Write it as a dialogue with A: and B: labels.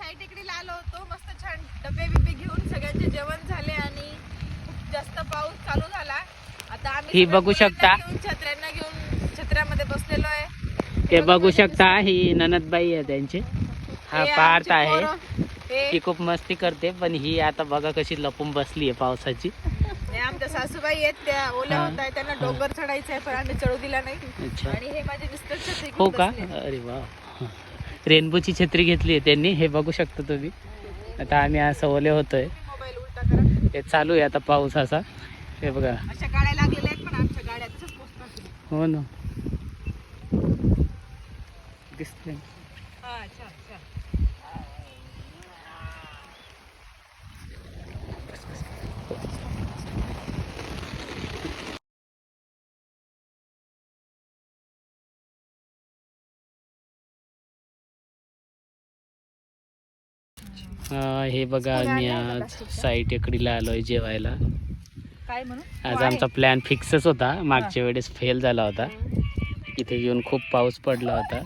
A: Side टेकडीला आलो होतो, मस्त छान डबे बिबे घेऊन सगळ्यांचे जेवण झाले आणि खूप जास्त पाऊस चालू झाला. आता आम्ही
B: ही बघू शकता,
A: छत्र्यांना घेऊन छत्र्यामध्ये बसलेलो आहे.
B: ते बघू शकता ही ननदबाई आहे त्यांची. हा पार्थ आहे, ती खूप मस्ती करते, पण ही आता बघा कशी लपून बसली आहे पावसाची.
A: आमच्या सासूबाई आहेत, त्या ओल्या होत आहेत, त्यांना डोंगर चढायचं आहे पण आम्ही चढू दिला नाही.
B: अच्छा,
A: आणि हे माझे मिस्टर छत्री
B: हो
A: घेऊन
B: का?
A: बसले.
B: अरे वा, रेनबोची छत्री घेतली आहे त्यांनी, हे बघू शकता तुम्ही. आता आम्ही असं ओले होतोय,
A: मोबाईल उलटा करा.
B: हे चालू आहे आता पाऊस असा, हे बघा.
A: अशा गाड्या लागलेल्या आहेत पण आमच्या गाड्या तसंच पोचतात.
B: हो ना, दिसते.
A: हा, छान छान.
B: हे बघा, आम्ही आज साईड टेकडीला आलोय जेवायला.
A: काय म्हणू?
B: आज आमचा प्लॅन फिक्सच होता, मागच्या वेळेस फेल झाला होता. इथे येऊन खूप पाऊस पडला होता.